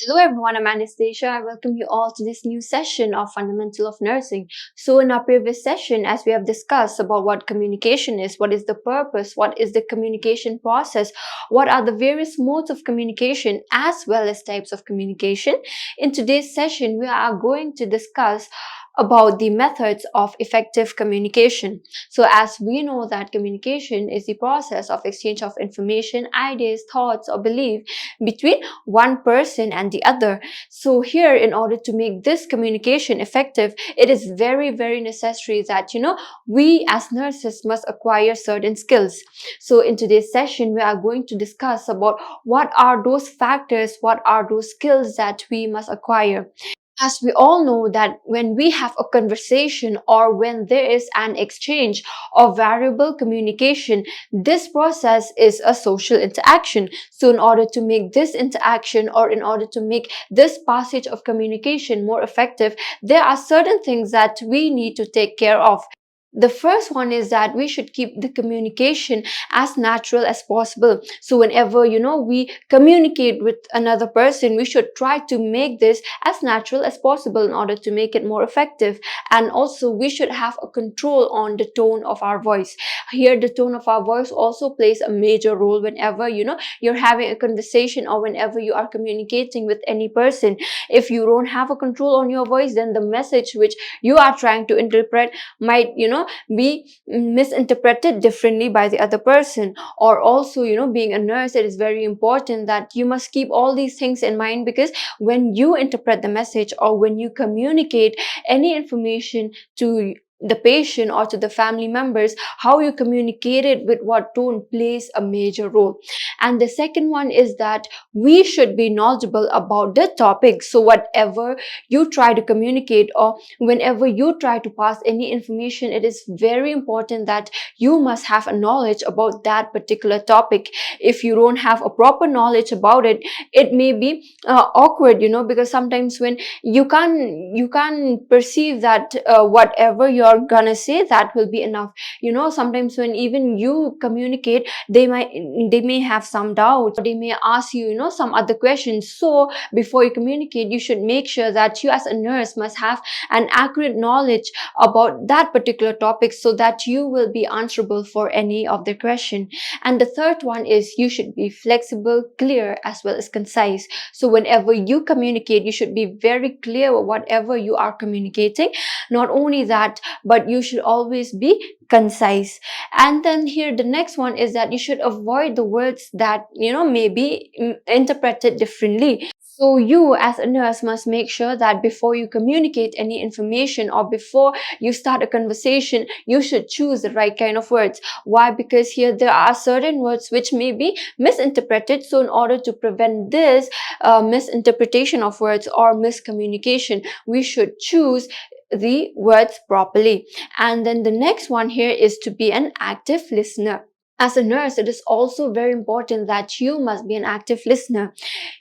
Hello everyone, I'm Anastasia. I welcome you all to this new session of Fundamental of Nursing. So in our previous session, as we have discussed about what communication is, what is the purpose, what is the communication process, what are the various modes of communication as well as types of communication. In today's session, we are going to discuss about the methods of effective communication. So as we know that communication is the process of exchange of information, ideas, thoughts or belief between one person and the other. So here, in order to make this communication effective, it is very necessary that we as nurses must acquire certain skills. So in today's session, we are going to discuss about what are those factors, what are those skills that we must acquire. As we all know that when we have a conversation or when there is an exchange of variable communication, this process is a social interaction. So in order to make this interaction or in order to make this passage of communication more effective, there are certain things that we need to take care of. The first one is that we should keep the communication as natural as possible. So whenever we communicate with another person, we should try to make this as natural as possible in order to make it more effective. And also we should have a control on the tone of our voice. Here the tone of our voice also plays a major role whenever you're having a conversation or whenever you are communicating with any person. If you don't have a control on your voice, then the message which you are trying to interpret might be misinterpreted differently by the other person. Or also, being a nurse, it is very important that you must keep all these things in mind, because when you interpret the message or when you communicate any information to the patient or to the family members, how you communicate it with what tone plays a major role. And the second one is that we should be knowledgeable about the topic. So whatever you try to communicate or whenever you try to pass any information, it is very important that you must have a knowledge about that particular topic. If you don't have a proper knowledge about it, it may be awkward, because sometimes when you can't perceive that whatever you're gonna say, that will be enough. Sometimes when even you communicate, they may have some doubts, or they may ask you, some other questions. So before you communicate, you should make sure that you as a nurse must have an accurate knowledge about that particular topic, so that you will be answerable for any of their question. And the third one is you should be flexible, clear as well as concise. So whenever you communicate, you should be very clear whatever you are communicating. Not only that, but you should always be concise. And then here the next one is that you should avoid the words that may be interpreted differently. So you as a nurse must make sure that before you communicate any information or before you start a conversation, you should choose the right kind of words. Why? Because here there are certain words which may be misinterpreted. So in order to prevent this misinterpretation of words or miscommunication, we should choose the words properly. And then the next one here is to be an active listener. As a nurse, it is also very important that you must be an active listener.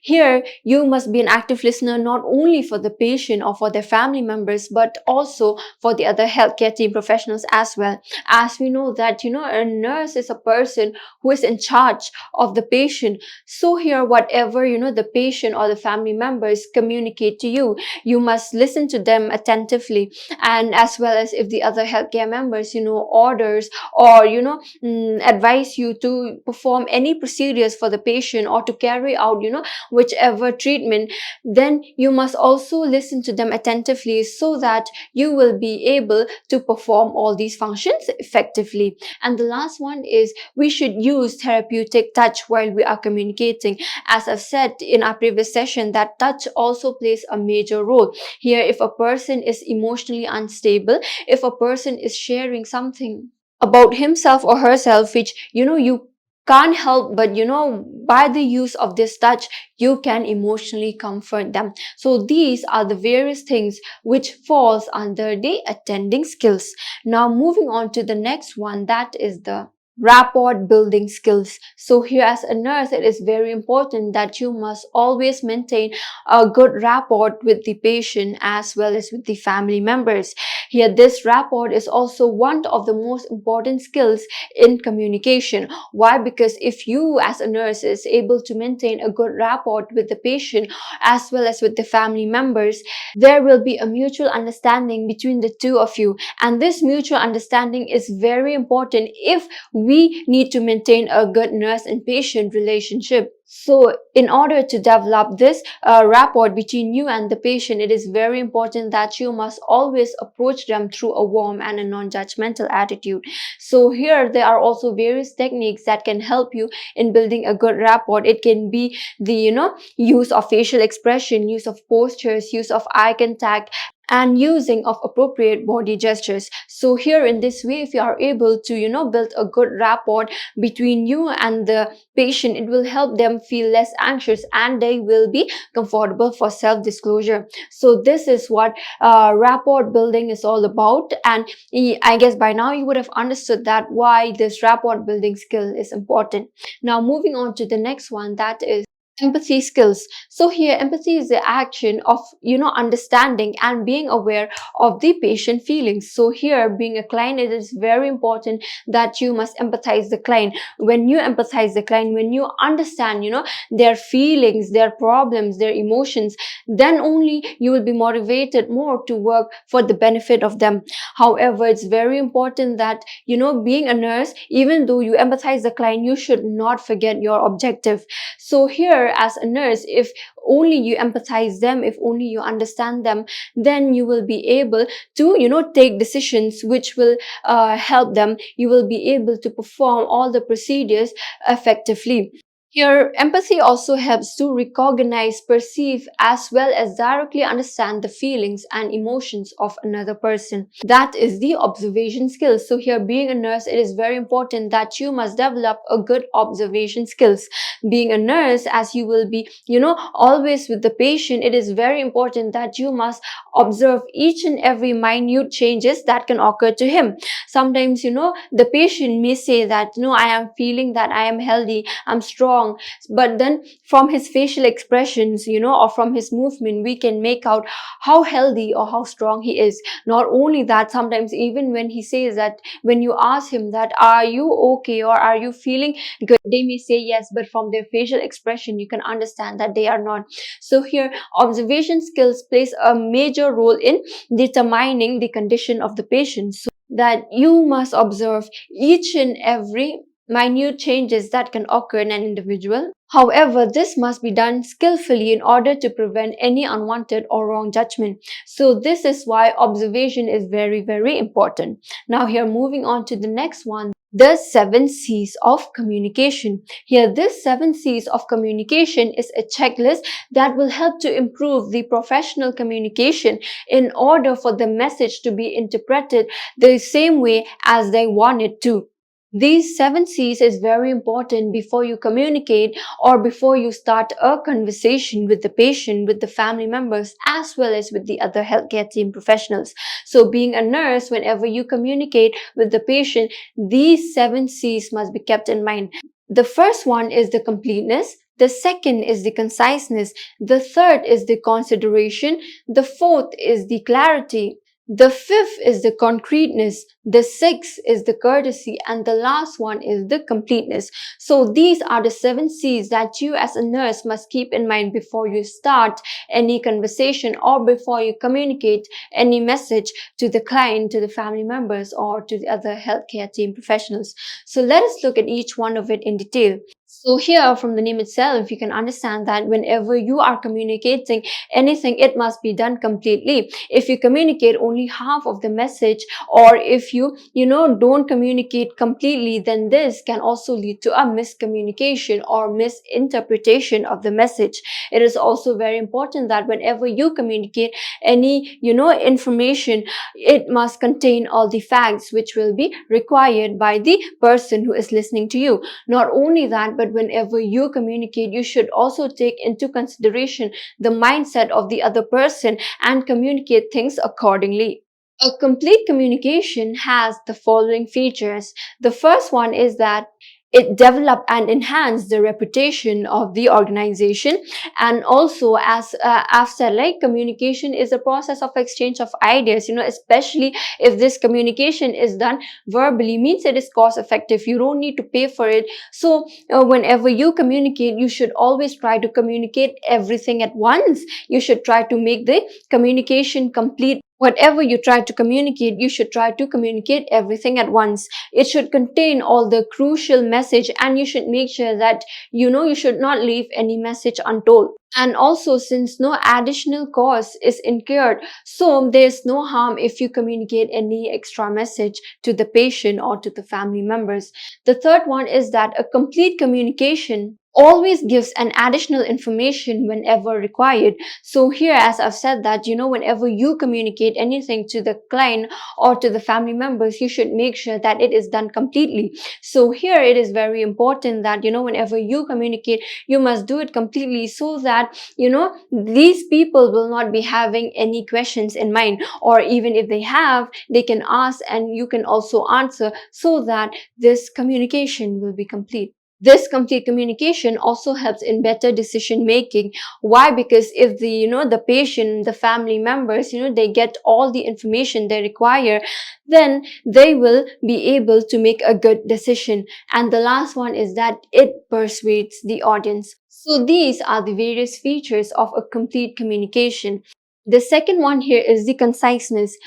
Here, you must be an active listener not only for the patient or for their family members, but also for the other healthcare team professionals as well. As we know that, a nurse is a person who is in charge of the patient. So here, whatever, the patient or the family members communicate to you, you must listen to them attentively. And as well as if the other healthcare members, orders or, advise you to perform any procedures for the patient or to carry out whichever treatment, then you must also listen to them attentively, so that you will be able to perform all these functions effectively. And the last one is we should use therapeutic touch while we are communicating. As I've said in our previous session, that touch also plays a major role. Here, if a person is emotionally unstable, if a person is sharing something about himself or herself which you can't help but by the use of this touch, you can emotionally comfort them. So these are the various things which falls under the attending skills. Now moving on to the next one, that is the rapport building skills. So here as a nurse, it is very important that you must always maintain a good rapport with the patient as well as with the family members. Here this rapport is also one of the most important skills in communication. Why? Because if you as a nurse is able to maintain a good rapport with the patient as well as with the family members, there will be a mutual understanding between the two of you, and this mutual understanding is very important if we need to maintain a good nurse and patient relationship. So in order to develop this rapport between you and the patient, it is very important that you must always approach them through a warm and a non-judgmental attitude. So here there are also various techniques that can help you in building a good rapport. It can be the use of facial expression, use of postures, use of eye contact, and using of appropriate body gestures. So here in this way, if you are able to build a good rapport between you and the patient, it will help them feel less anxious and they will be comfortable for self-disclosure. So this is what rapport building is all about, and I guess by now you would have understood that why this rapport building skill is important. Now moving on to the next one, that is empathy skills. So here empathy is the action of understanding and being aware of the patient feelings. So here, being a client, it is very important that you must empathize the client. When you empathize the client, when you understand their feelings, their problems, their emotions, then only you will be motivated more to work for the benefit of them. However, it's very important that being a nurse, even though you empathize the client, you should not forget your objective. So here as a nurse, if only you empathize them, if only you understand them, then you will be able to take decisions which will help them. You will be able to perform all the procedures effectively. Here, empathy also helps to recognize, perceive, as well as directly understand the feelings and emotions of another person. That is the observation skills. So here, being a nurse, it is very important that you must develop a good observation skills. Being a nurse, as you will be, always with the patient, it is very important that you must observe each and every minute changes that can occur to him. Sometimes, the patient may say that, I am feeling that I am healthy, I'm strong, but then from his facial expressions, or from his movement, we can make out how healthy or how strong he is. Not only that, sometimes even when he says that, when you ask him that, are you okay or are you feeling good, they may say yes, but from their facial expression, you can understand that they are not. So here, observation skills plays a major role in determining the condition of the patient. So that you must observe each and every minute changes that can occur in an individual. However, this must be done skillfully in order to prevent any unwanted or wrong judgment. So this is why observation is very, very important. Now here, moving on to the next one, the 7 C's of communication. Here, this 7 C's of communication is a checklist that will help to improve the professional communication in order for the message to be interpreted the same way as they want it to. These 7 C's is very important before you communicate or before you start a conversation with the patient, with the family members, as well as with the other healthcare team professionals. So being a nurse, whenever you communicate with the patient, these 7 C's must be kept in mind. The first one is the completeness. The second is the conciseness. The third is the consideration. The fourth is the clarity. The fifth is the concreteness, the sixth is the courtesy, and the last one is the completeness. So these are the 7 C's that you as a nurse must keep in mind before you start any conversation or before you communicate any message to the client, to the family members, or to the other healthcare team professionals. So let us look at each one of it in detail. So here, from the name itself, you can understand that whenever you are communicating anything, it must be done completely. If you communicate only half of the message, or if you don't communicate completely, then this can also lead to a miscommunication or misinterpretation of the message. It is also very important that whenever you communicate any information, it must contain all the facts which will be required by the person who is listening to you. Not only that, but whenever you communicate, you should also take into consideration the mindset of the other person and communicate things accordingly. A complete communication has the following features. The first one is that it develop and enhance the reputation of the organization. And also, as I've said, like, communication is a process of exchange of ideas, especially if this communication is done verbally, means it is cost effective, you don't need to pay for it. So whenever you communicate, you should always try to communicate everything at once. You should try to make the communication complete. Whatever you try to communicate, you should try to communicate everything at once. It should contain all the crucial message, and you should make sure that you should not leave any message untold. And also, since no additional cost is incurred, so there's no harm if you communicate any extra message to the patient or to the family members. The third one is that a complete communication always gives an additional information whenever required. So here, as I've said, that whenever you communicate anything to the client or to the family members, you should make sure that it is done completely. So here it is very important that whenever you communicate, you must do it completely, so that these people will not be having any questions in mind, or even if they have, they can ask and you can also answer, so that this communication will be complete. This complete communication also helps in better decision making. Why? Because if the patient, the family members, they get all the information they require, then they will be able to make a good decision. And the last one is that it persuades the audience. So these are the various features of a complete communication. The second one here is the conciseness.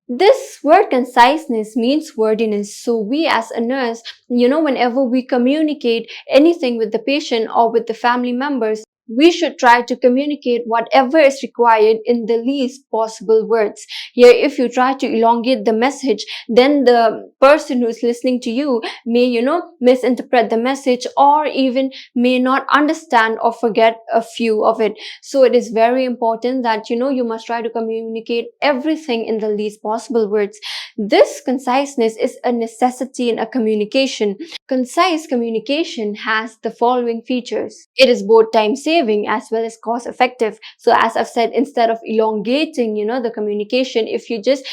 This word conciseness means wordiness. So we as a nurse, whenever we communicate anything with the patient or with the family members, we should try to communicate whatever is required in the least possible words. Here, if you try to elongate the message, then the person who's listening to you may, misinterpret the message, or even may not understand or forget a few of it. So it is very important that, you must try to communicate everything in the least possible words. This conciseness is a necessity in a communication. Concise communication has the following features. It is both time saving as well as cost effective. So as I've said, instead of elongating, the communication, if you just,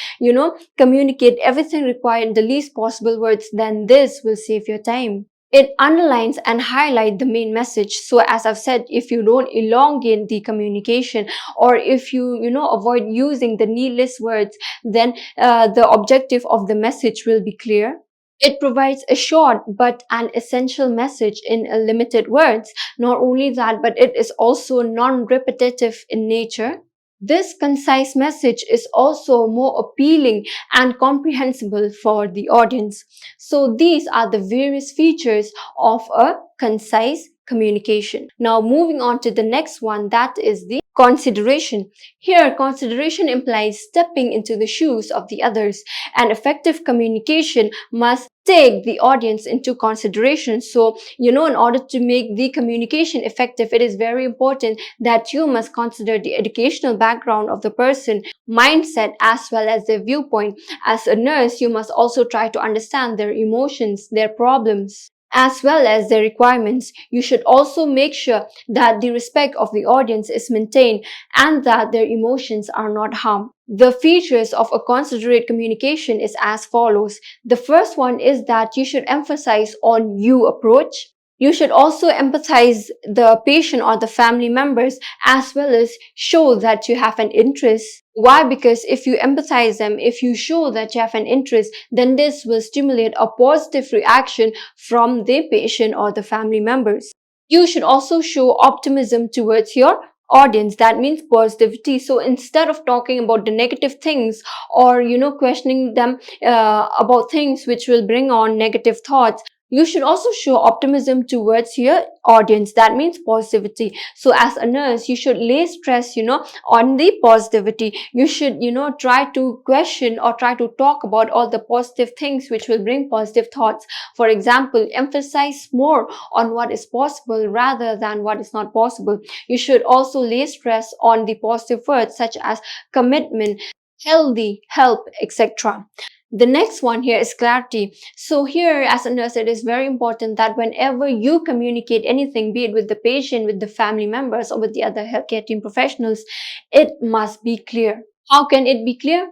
communicate everything required in the least possible words, then this will save your time. It underlines and highlights the main message. So as I've said, if you don't elongate the communication, or if you, avoid using the needless words, then the objective of the message will be clear. It provides a short but an essential message in a limited words. Not only that, but it is also non-repetitive in nature. This concise message is also more appealing and comprehensible for the audience. So these are the various features of a concise communication. Now moving on to the next one, that is the consideration. Here, consideration implies stepping into the shoes of the others. An effective communication must take the audience into consideration. So, in order to make the communication effective, it is very important that you must consider the educational background of the person, mindset, as well as their viewpoint. As a nurse, you must also try to understand their emotions, their problems, as well as their requirements. You should also make sure that the respect of the audience is maintained and that their emotions are not harmed. The features of a considerate communication is as follows. The first one is that you should emphasize on you approach. You should also empathize the patient or the family members, as well as show that you have an interest. Why? Because if you empathize them, if you show that you have an interest, then this will stimulate a positive reaction from the patient or the family members. You should also show optimism towards your audience. That means positivity. So instead of talking about the negative things, or questioning them about things which will bring on negative thoughts, you should also show optimism towards your audience. That means positivity. So as a nurse, you should lay stress, on the positivity. You should, try to question or try to talk about all the positive things which will bring positive thoughts. For example, emphasize more on what is possible rather than what is not possible. You should also lay stress on the positive words such as commitment, healthy, help, etc. The next one here is clarity. So here, as a nurse, it is very important that whenever you communicate anything, be it with the patient, with the family members, or with the other healthcare team professionals, it must be clear. How can it be clear?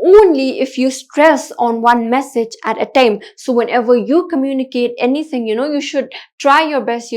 Only if you stress on one message at a time. So whenever you communicate anything, you should try your best,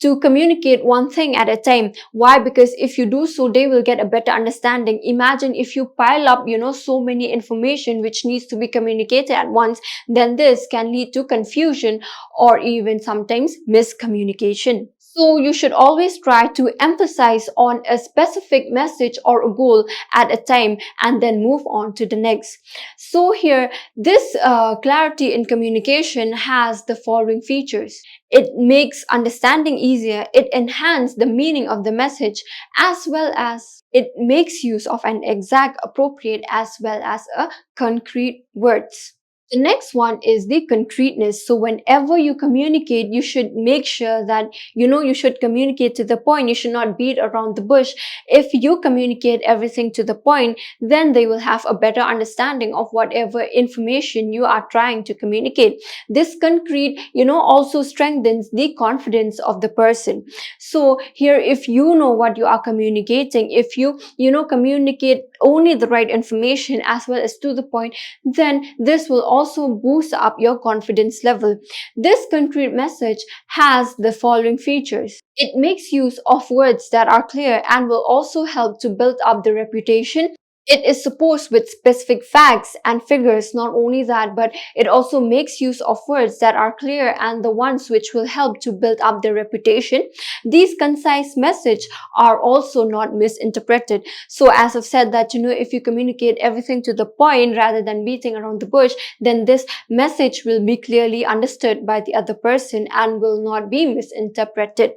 to communicate one thing at a time. Why? Because if you do so, they will get a better understanding. Imagine if you pile up, so many information which needs to be communicated at once, then this can lead to confusion or even sometimes miscommunication. So you should always try to emphasize on a specific message or a goal at a time and then move on to the next. So here, this clarity in communication has the following features. It makes understanding easier, it enhances the meaning of the message, as well as it makes use of an exact, appropriate, as well as a concrete words. The next one is the concreteness. So whenever you communicate, you should make sure that, you should communicate to the point. You should not beat around the bush. If you communicate everything to the point, then they will have a better understanding of whatever information you are trying to communicate. This concrete, also strengthens the confidence of the person. So here, if you know what you are communicating, if you, communicate only the right information as well as to the point, then this will also boost up your confidence level. This concrete message has the following features. It makes use of words that are clear and will also help to build up the reputation. It is supposed with specific facts and figures. Not only that, but it also makes use of words that are clear and the ones which will help to build up their reputation. These concise message are also not misinterpreted. So as I've said that, if you communicate everything to the point rather than beating around the bush, then this message will be clearly understood by the other person and will not be misinterpreted.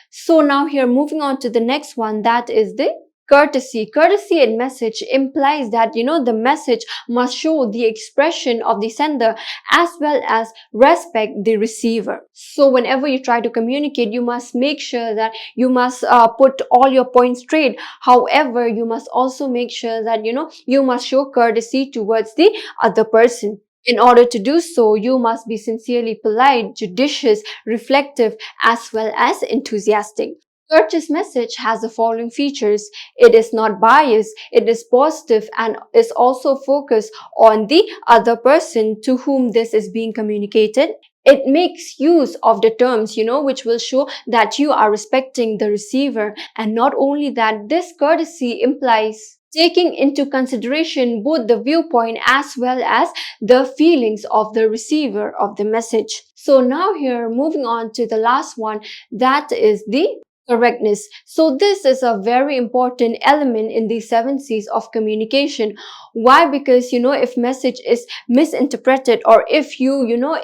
So now here, moving on to the next one, that is the courtesy. Courtesy in message implies that, the message must show the expression of the sender as well as respect the receiver. So whenever you try to communicate, you must make sure that you must put all your points straight. However, you must also make sure that, you must show courtesy towards the other person. In order to do so, you must be sincerely polite, judicious, reflective, as well as enthusiastic. Courteous message has the following features. It is not biased, it is positive, and is also focused on the other person to whom this is being communicated. It makes use of the terms, which will show that you are respecting the receiver. And not only that, this courtesy implies taking into consideration both the viewpoint as well as the feelings of the receiver of the message. So now here, moving on to the last one, that is the correctness. So this is a very important element in the 7 C's of communication. Why? Because, if message is misinterpreted, or if you,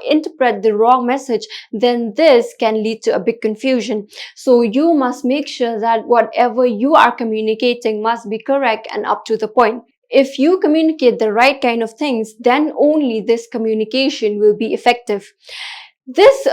interpret the wrong message, then this can lead to a big confusion. So you must make sure that whatever you are communicating must be correct and up to the point. If you communicate the right kind of things, then only this communication will be effective. This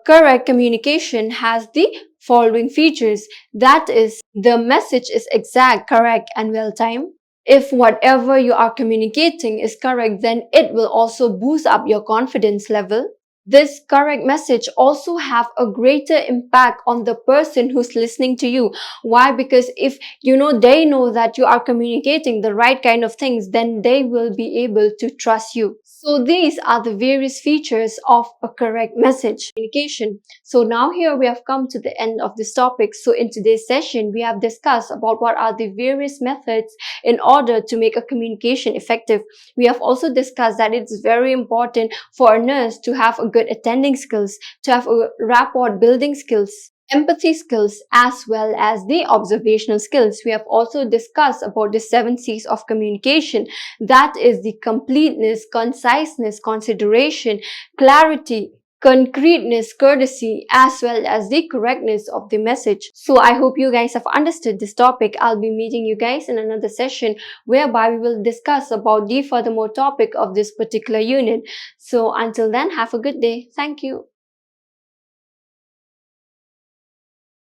correct communication has the following features. That is, the message is exact, correct, and well timed. If whatever you are communicating is correct, then it will also boost up your confidence level. This correct message also have a greater impact on the person who's listening to you. Why? Because if they know that you are communicating the right kind of things, then they will be able to trust you. So these are the various features of a correct message communication. So now here we have come to the end of this topic. So in today's session, we have discussed about what are the various methods in order to make a communication effective. We have also discussed that it's very important for a nurse to have a good attending skills, to have a rapport building skills, empathy skills, as well as the observational skills. We have also discussed about the 7 C's of communication. That is the completeness, conciseness, consideration, clarity, concreteness, courtesy, as well as the correctness of the message. So I hope you guys have understood this topic. I'll be meeting you guys in another session whereby we will discuss about the furthermore topic of this particular unit. So until then, have a good day. Thank you.